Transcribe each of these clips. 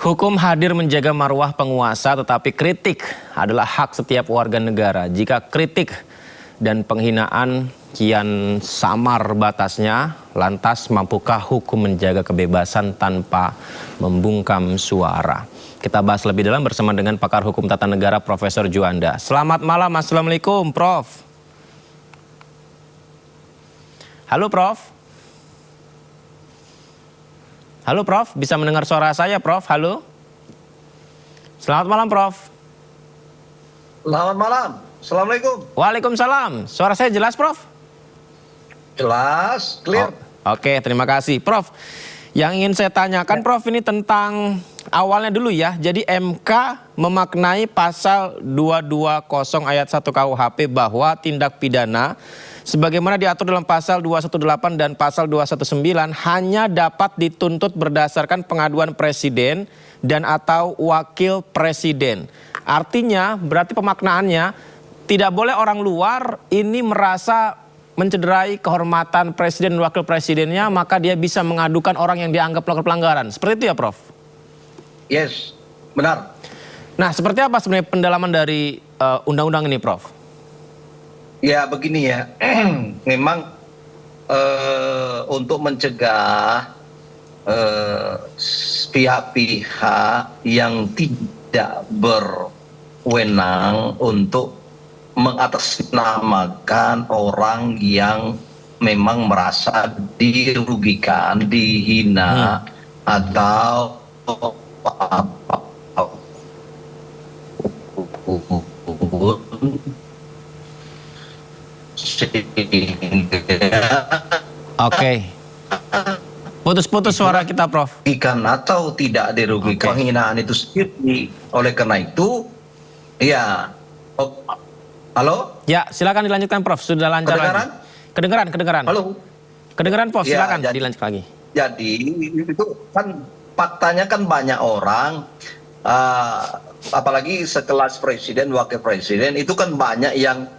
Hukum hadir menjaga marwah penguasa, tetapi kritik adalah hak setiap warga negara. Jika kritik dan penghinaan kian samar batasnya, lantas mampukah hukum menjaga kebebasan tanpa membungkam suara? Kita bahas lebih dalam bersama dengan pakar hukum tata negara Profesor Juanda. Selamat malam, Assalamualaikum, Prof. Halo, Prof. Halo Prof, bisa mendengar suara saya Prof? Halo? Selamat malam Prof. Selamat malam, Assalamualaikum. Waalaikumsalam, suara saya jelas Prof? Jelas, clear. Oke, terima kasih Prof. Yang ingin saya tanyakan Prof, ini tentang awalnya dulu ya. Jadi MK memaknai pasal 220 ayat 1 KUHP bahwa tindak pidana sebagaimana diatur dalam pasal 218 dan pasal 219 hanya dapat dituntut berdasarkan pengaduan presiden dan atau wakil presiden. Artinya berarti pemaknaannya tidak boleh orang luar ini merasa mencederai kehormatan presiden dan wakil presidennya, maka dia bisa mengadukan orang yang dianggap melakukan pelanggaran. Seperti itu ya Prof? Yes, benar. Nah, seperti apa sebenarnya pendalaman dari undang-undang ini Prof? Ya begini ya, memang untuk mencegah pihak-pihak yang tidak berwenang untuk mengatasnamakan orang yang memang merasa dirugikan, dihina, atau Oke. Putus-putus suara kita, Prof. Atau tidak dirugikan. Penghinaan itu sendiri. Oleh karena itu, ya. Halo? Ya, silakan dilanjutkan, Prof. Sudah lancar lagi. Kedengeran. Halo? Kedengeran, Prof. Silakan ya, dilanjutkan lagi. Jadi, itu kan faktanya kan banyak orang, apalagi sekelas presiden, wakil presiden, itu kan banyak yang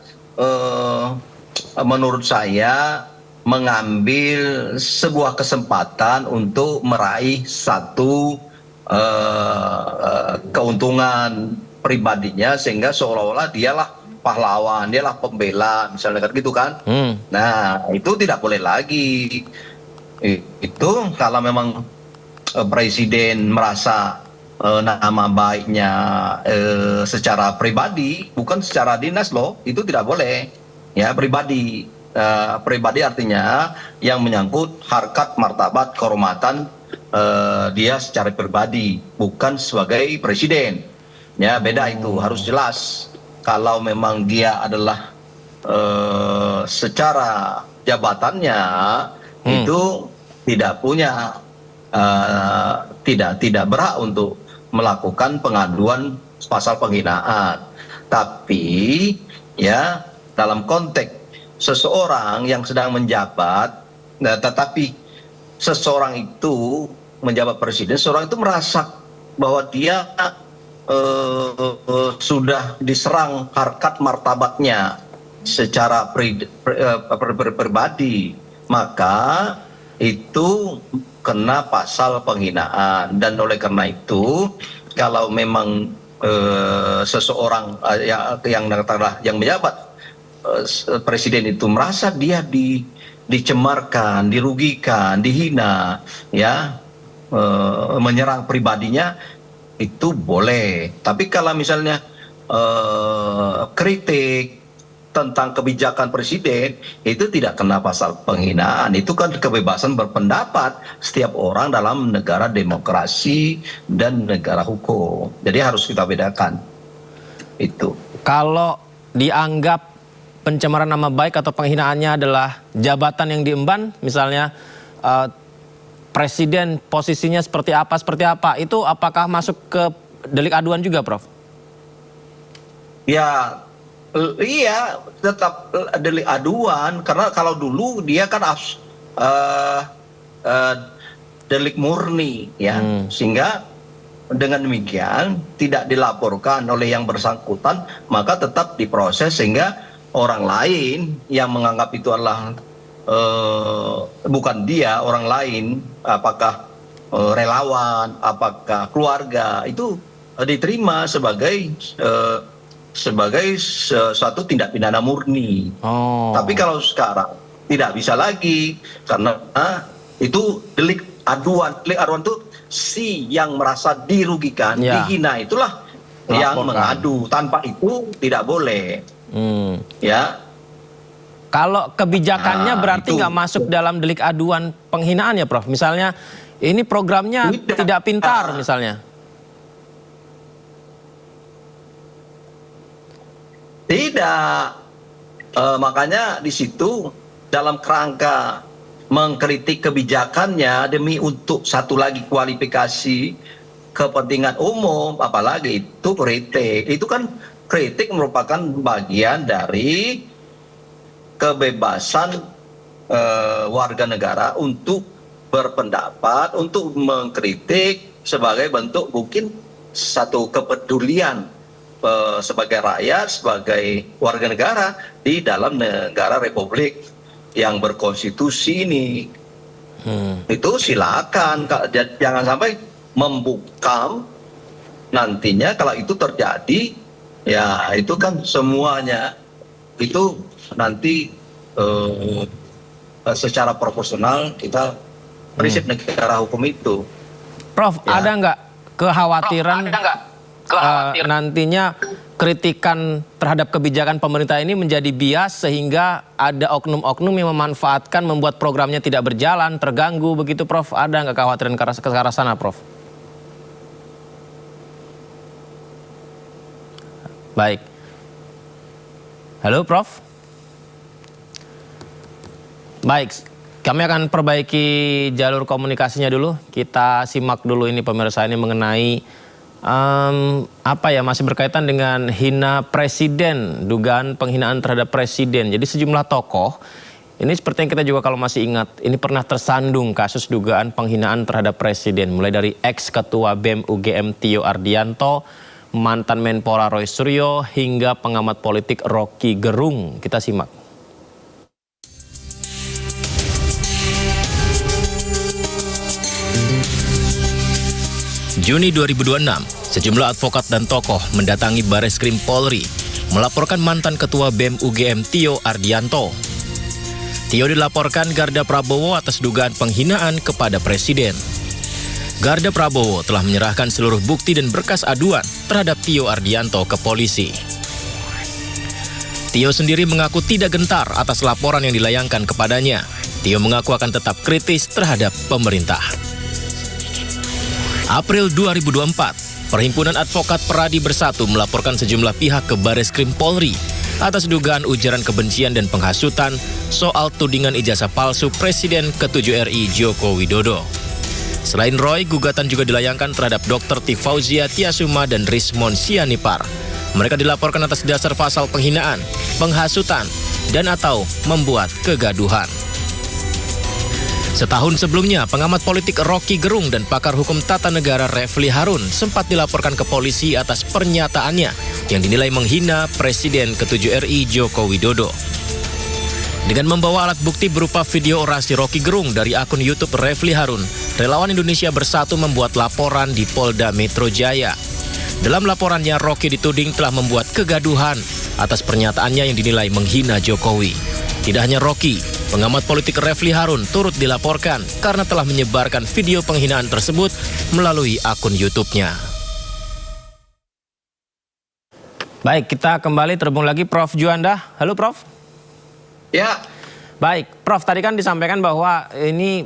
menurut saya mengambil sebuah kesempatan untuk meraih satu keuntungan pribadinya, sehingga seolah-olah dialah pahlawan, dialah pembela, misalnya gitu kan. Nah, itu tidak boleh lagi. Itu kalau memang presiden merasa nama baiknya secara pribadi, bukan secara dinas loh, itu tidak boleh. Ya, pribadi. Pribadi artinya yang menyangkut harkat, martabat, kehormatan dia secara pribadi, bukan sebagai presiden. Ya, beda itu, harus jelas. Kalau memang dia adalah secara jabatannya itu tidak punya tidak berhak untuk melakukan pengaduan pasal penghinaan. Tapi ya dalam konteks seseorang yang sedang menjabat, nah, tetapi seseorang itu menjabat presiden, seseorang itu merasa bahwa dia sudah diserang harkat martabatnya secara pribadi, maka itu kena pasal penghinaan. Dan oleh karena itu, kalau memang seseorang yang menjabat presiden itu merasa dia dicemarkan, dirugikan, dihina, ya, menyerang pribadinya, itu boleh. Tapi kalau misalnya kritik tentang kebijakan presiden, itu tidak kena pasal penghinaan. Itu kan kebebasan berpendapat setiap orang dalam negara demokrasi dan negara hukum. Jadi harus kita bedakan itu. Kalau dianggap pencemaran nama baik atau penghinaannya adalah jabatan yang diemban, misalnya presiden posisinya seperti apa, itu apakah masuk ke delik aduan juga, Prof? Ya, iya, tetap delik aduan, karena kalau dulu dia kan delik murni, ya, sehingga dengan demikian tidak dilaporkan oleh yang bersangkutan, maka tetap diproses sehingga orang lain yang menganggap itu adalah bukan dia, orang lain, apakah relawan, apakah keluarga itu diterima sebagai suatu tindak pidana murni. Oh. Tapi kalau sekarang tidak bisa lagi karena itu delik aduan. Delik aduan itu si yang merasa dirugikan, dihina itulah yang mengadu. Tanpa itu tidak boleh. Ya. Kalau kebijakannya berarti nggak masuk dalam delik aduan penghinaan ya, Prof? Misalnya ini programnya tidak pintar misalnya. Tidak. Makanya di situ dalam kerangka mengkritik kebijakannya demi untuk satu lagi kualifikasi kepentingan umum, apalagi itu kritik. Itu kan kritik merupakan bagian dari kebebasan warga negara untuk berpendapat, untuk mengkritik sebagai bentuk mungkin satu kepedulian sebagai rakyat, sebagai warga negara di dalam negara republik yang berkonstitusi ini. Itu silakan, jangan sampai membungkam nantinya kalau itu terjadi, ya itu kan semuanya itu nanti secara proporsional kita prinsip negara hukum itu. Prof, ya. Ada nggak kekhawatiran nantinya kritikan terhadap kebijakan pemerintah ini menjadi bias sehingga ada oknum-oknum yang memanfaatkan membuat programnya tidak berjalan, terganggu begitu, Prof? Ada nggak kekhawatiran ke arah sana, Prof? Baik. Halo, Prof? Baik, kami akan perbaiki jalur komunikasinya dulu. Kita simak dulu ini pemirsa ini mengenai masih berkaitan dengan hina presiden, dugaan penghinaan terhadap presiden. Jadi sejumlah tokoh, ini seperti yang kita juga kalau masih ingat, ini pernah tersandung kasus dugaan penghinaan terhadap presiden. Mulai dari ex-ketua BEM UGM Tio Ardianto, mantan Menpora Roy Suryo, hingga pengamat politik Rocky Gerung. Kita simak. Juni 2026, sejumlah advokat dan tokoh mendatangi Bareskrim Polri melaporkan mantan ketua BEM UGM Tio Ardianto. Tio dilaporkan Garda Prabowo atas dugaan penghinaan kepada presiden. Garda Prabowo telah menyerahkan seluruh bukti dan berkas aduan terhadap Tio Ardianto ke polisi. Tio sendiri mengaku tidak gentar atas laporan yang dilayangkan kepadanya. Tio mengaku akan tetap kritis terhadap pemerintah. April 2024, Perhimpunan Advokat Peradi Bersatu melaporkan sejumlah pihak ke Bareskrim Polri atas dugaan ujaran kebencian dan penghasutan soal tudingan ijazah palsu Presiden ke-7 RI Joko Widodo. Selain Roy, gugatan juga dilayangkan terhadap Dr. Tifauzia Tiasuma dan Rismon Sianipar. Mereka dilaporkan atas dasar pasal penghinaan, penghasutan, dan atau membuat kegaduhan. Setahun sebelumnya, pengamat politik Rocky Gerung dan pakar hukum tata negara Refli Harun sempat dilaporkan ke polisi atas pernyataannya yang dinilai menghina Presiden ke-7 RI Joko Widodo. Dengan membawa alat bukti berupa video orasi Rocky Gerung dari akun YouTube Refli Harun, relawan Indonesia Bersatu membuat laporan di Polda Metro Jaya. Dalam laporannya, Rocky dituding telah membuat kegaduhan atas pernyataannya yang dinilai menghina Jokowi. Tidak hanya Rocky, pengamat politik Refli Harun turut dilaporkan karena telah menyebarkan video penghinaan tersebut melalui akun YouTube-nya. Baik, kita kembali terhubung lagi Prof Juanda. Halo, Prof. Ya. Baik, Prof, tadi kan disampaikan bahwa ini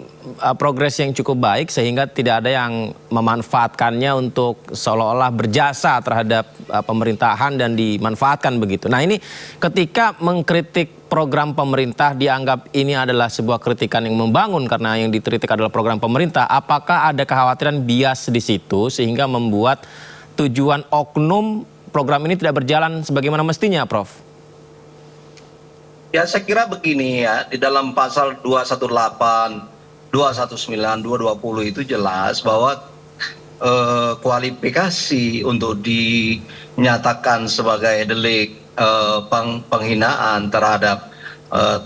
progres yang cukup baik sehingga tidak ada yang memanfaatkannya untuk seolah-olah berjasa terhadap pemerintahan dan dimanfaatkan begitu. Nah, ini ketika mengkritik program pemerintah dianggap ini adalah sebuah kritikan yang membangun karena yang dikritik adalah program pemerintah. Apakah ada kekhawatiran bias di situ sehingga membuat tujuan oknum program ini tidak berjalan sebagaimana mestinya, Prof? Ya, saya kira begini ya, di dalam pasal 218, 219, 220 itu jelas bahwa kualifikasi untuk dinyatakan sebagai delik penghinaan terhadap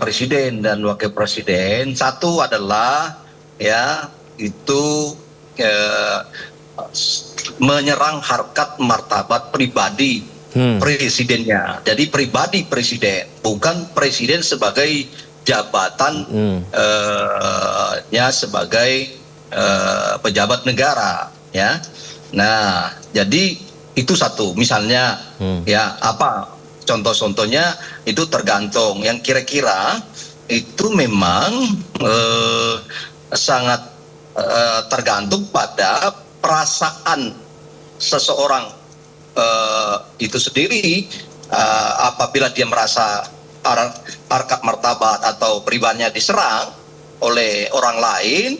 presiden dan wakil presiden, satu adalah ya itu menyerang harkat martabat pribadi presidennya. Jadi pribadi presiden, bukan presiden sebagai jabatan sebagai pejabat negara, ya. Nah, jadi itu satu. Misalnya, ya apa contoh-contohnya itu tergantung. Yang kira-kira itu memang sangat tergantung pada perasaan seseorang itu sendiri. Apabila dia merasa harkat martabat atau pribadinya diserang oleh orang lain,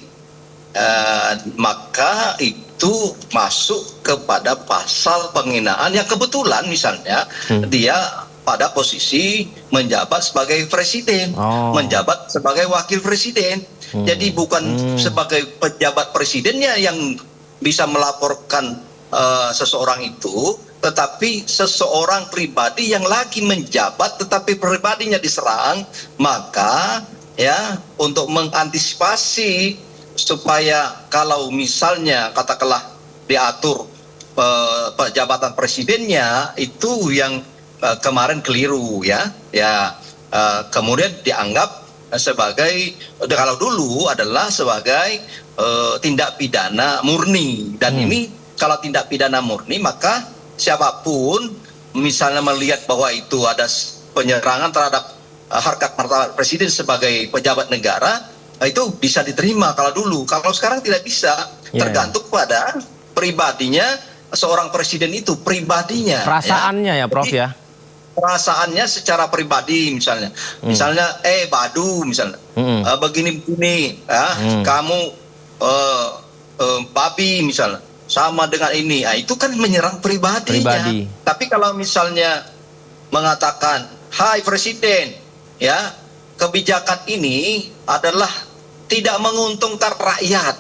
maka itu masuk kepada pasal penghinaan yang kebetulan misalnya dia pada posisi menjabat sebagai presiden, menjabat sebagai wakil presiden. Jadi bukan sebagai pejabat presidennya yang bisa melaporkan seseorang itu, tetapi seseorang pribadi yang lagi menjabat tetapi pribadinya diserang. Maka ya, untuk mengantisipasi supaya kalau misalnya katakanlah diatur jabatan presidennya itu yang kemarin keliru, ya kemudian dianggap sebagai, kalau dulu adalah sebagai tindak pidana murni. Dan ini kalau tindak pidana murni, maka siapapun misalnya melihat bahwa itu ada penyerangan terhadap harkat martabat presiden sebagai pejabat negara, itu bisa diterima kalau dulu. Kalau sekarang tidak bisa, tergantung pada pribadinya seorang presiden itu, pribadinya. Perasaannya ya Prof, ya. Perasaannya secara pribadi misalnya. Misalnya Badu misalnya. Begini-begini, kamu babi misalnya. Sama dengan ini. Itu kan menyerang pribadinya. Tapi kalau misalnya mengatakan, "Hai Presiden, ya, kebijakan ini adalah tidak menguntungkan rakyat.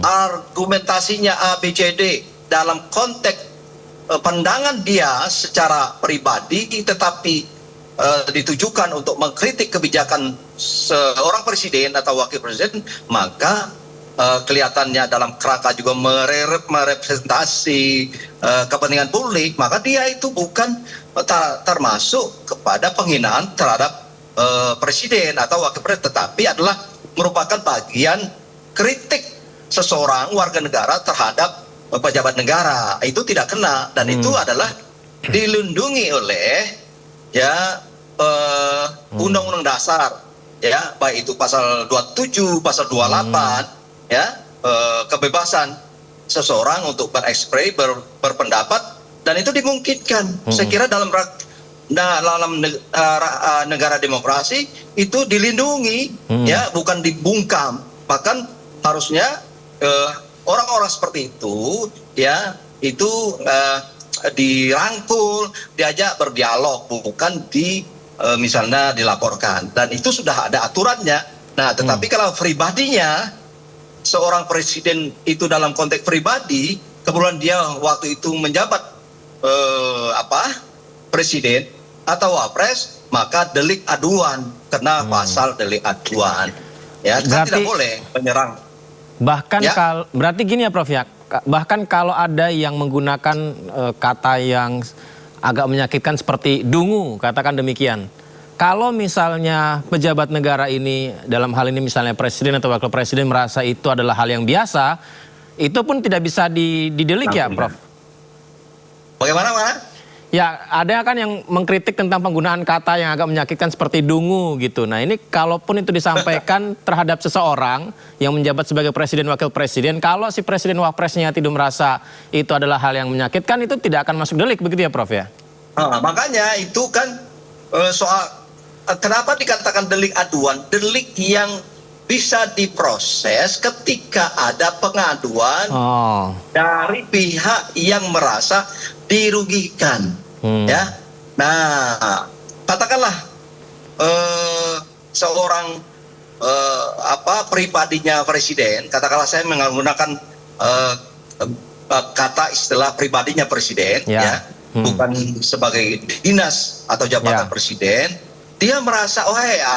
Argumentasinya A, B, C, D dalam konteks pandangan dia secara pribadi, tetapi ditujukan untuk mengkritik kebijakan seorang presiden atau wakil presiden, maka kelihatannya dalam kerangka juga merepresentasi kepentingan publik, maka dia itu bukan termasuk kepada penghinaan terhadap presiden atau wakil presiden, tetapi adalah merupakan bagian kritik seseorang warga negara terhadap pejabat negara. Itu tidak kena, dan itu adalah dilindungi oleh undang-undang dasar, ya, baik itu pasal 27, pasal 28, ya, kebebasan seseorang untuk berekspresi, berpendapat, dan itu dimungkinkan. Saya kira dalam negara demokrasi itu dilindungi, ya, bukan dibungkam. Bahkan harusnya orang-orang seperti itu, ya, itu dirangkul, diajak berdialog, bukan misalnya dilaporkan. Dan itu sudah ada aturannya. Nah, tetapi kalau pribadinya seorang presiden itu dalam konteks pribadi, kebetulan dia waktu itu menjabat presiden atau wapres, maka delik aduan, kena pasal delik aduan. Ya, kan tidak boleh menyerang. Bahkan berarti gini ya Prof, ya, bahkan kalau ada yang menggunakan kata yang agak menyakitkan seperti dungu, katakan demikian. Kalau misalnya pejabat negara ini, dalam hal ini misalnya presiden atau wakil presiden, merasa itu adalah hal yang biasa, itu pun tidak bisa didelik ya Prof? Bagaimana? Ya, ada kan yang mengkritik tentang penggunaan kata yang agak menyakitkan seperti dungu gitu. Nah, ini kalaupun itu disampaikan terhadap seseorang yang menjabat sebagai presiden wakil presiden, kalau si presiden wapresnya tidak merasa itu adalah hal yang menyakitkan, itu tidak akan masuk delik, begitu ya Prof, ya? Makanya itu kan soal kenapa dikatakan delik aduan, delik yang bisa diproses ketika ada pengaduan dari pihak yang merasa dirugikan. Ya, nah, katakanlah seorang pribadinya presiden, katakanlah saya menggunakan kata istilah pribadinya presiden, bukan sebagai dinas atau jabatan presiden, dia merasa,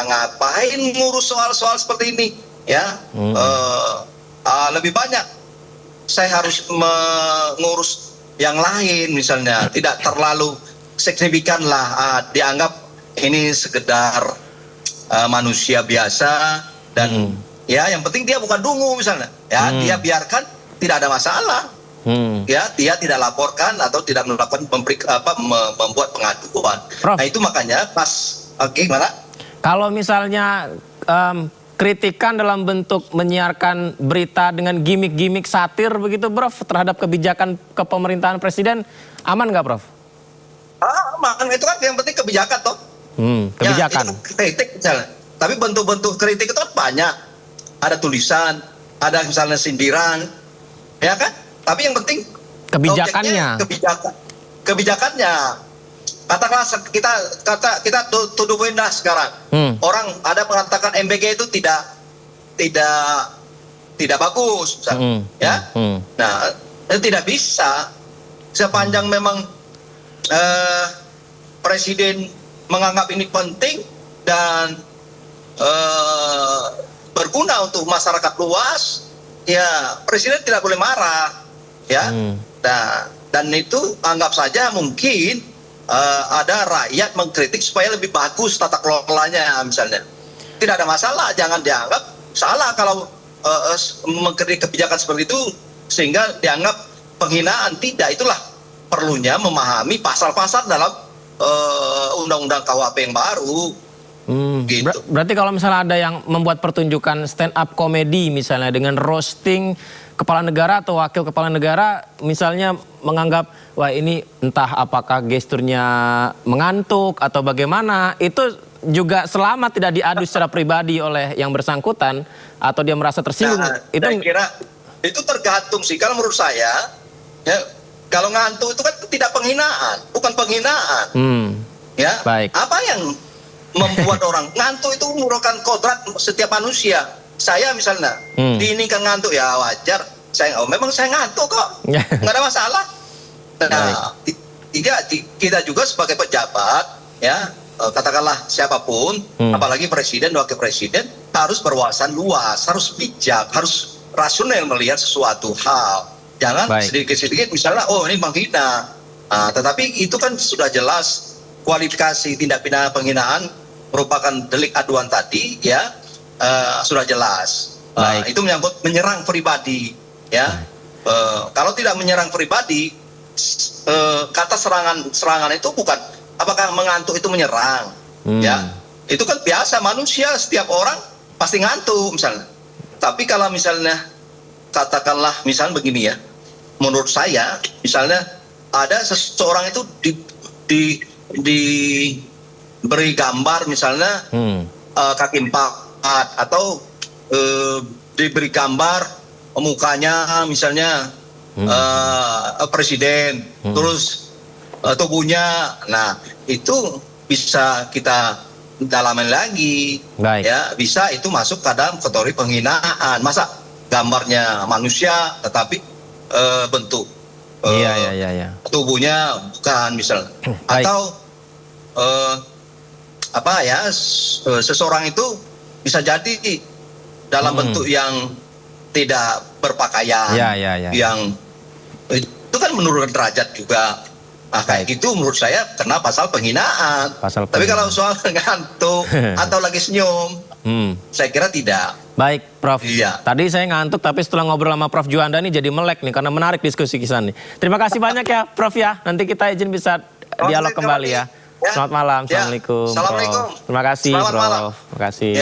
ngapain ngurus soal-soal seperti ini, ya, lebih banyak saya harus mengurus yang lain misalnya, tidak terlalu signifikan lah, dianggap ini sekedar manusia biasa dan ya yang penting dia bukan dungu misalnya, ya dia biarkan tidak ada masalah. Ya, dia tidak laporkan atau tidak melakukan membuat pengaduan. Prof. Nah itu makanya gimana? Kalau misalnya kritikan dalam bentuk menyiarkan berita dengan gimmick-gimmick satir begitu, Prof, terhadap kebijakan kepemerintahan presiden, aman nggak, Prof? Aman, itu kan yang penting kebijakan toh. Kebijakan. Ya, itu kritik misalnya. Tapi bentuk-bentuk kritik itu banyak. Ada tulisan, ada misalnya sindiran, ya kan? Tapi yang penting Kebijakannya. Kebijakannya. Katakanlah kita tuduhin dah sekarang. Orang ada mengatakan MBG itu tidak bagus, misalnya. Ya. Nah, itu tidak bisa sepanjang memang presiden menganggap ini penting dan berguna untuk masyarakat luas, ya presiden tidak boleh marah. Ya, nah, dan itu anggap saja mungkin ada rakyat mengkritik supaya lebih bagus tata kelolanya misalnya. Tidak ada masalah, jangan dianggap salah kalau mengkritik kebijakan seperti itu sehingga dianggap penghinaan. Tidak, itulah perlunya memahami pasal-pasal dalam undang-undang KUHP yang baru. Gitu. Berarti kalau misalnya ada yang membuat pertunjukan stand up komedi misalnya dengan roasting kepala negara atau wakil kepala negara, misalnya menganggap wah ini entah apakah gesturnya mengantuk atau bagaimana, itu juga selama tidak diadu secara pribadi oleh yang bersangkutan atau dia merasa tersinggung, itu saya kira itu tergantung sih. Kalau menurut saya, ya kalau ngantuk itu kan tidak penghinaan, bukan penghinaan. Ya, baik. Apa yang membuat orang ngantuk itu merupakan kodrat setiap manusia. Saya misalnya diinginkan ngantuk ya wajar. Memang saya ngantuk kok, nggak ada masalah. Nah, kita juga sebagai pejabat, ya katakanlah siapapun, apalagi presiden, wakil presiden, harus berwawasan luas, harus bijak, harus rasional melihat sesuatu hal. Jangan sedikit-sedikit misalnya, oh ini menghina. Tetapi itu kan sudah jelas kualifikasi tindak pidana penghinaan merupakan delik aduan tadi, ya sudah jelas. Itu menyangkut menyerang pribadi, ya. Kalau tidak menyerang pribadi, kata serangan itu bukan apakah mengantuk itu menyerang, ya. Itu kan biasa manusia, setiap orang pasti ngantuk misalnya. Tapi kalau misalnya katakanlah misalnya begini ya, menurut saya misalnya ada seseorang itu diberi gambar misalnya kaki empat atau diberi gambar mukanya misalnya presiden, terus tubuhnya, nah itu bisa kita dalamin lagi, ya bisa itu masuk ke dalam kategori penghinaan. Masa gambarnya manusia tetapi bentuk tubuhnya bukan misalnya, atau seseorang itu bisa jadi dalam bentuk yang tidak berpakaian, yang itu kan menurunkan derajat juga. Kayak gitu menurut saya kena pasal penghinaan. Tapi kalau soal ngantuk atau lagi senyum, saya kira tidak. Baik, Prof. Tadi saya ngantuk, tapi setelah ngobrol sama Prof Juanda nih jadi melek nih, karena menarik diskusi kita nih. Terima kasih banyak ya, Prof ya. Nanti kita izin bisa dialog kembali ya. Selamat malam, Assalamualaikum. Assalamualaikum. Prof. Terima kasih, Prof. Terima kasih.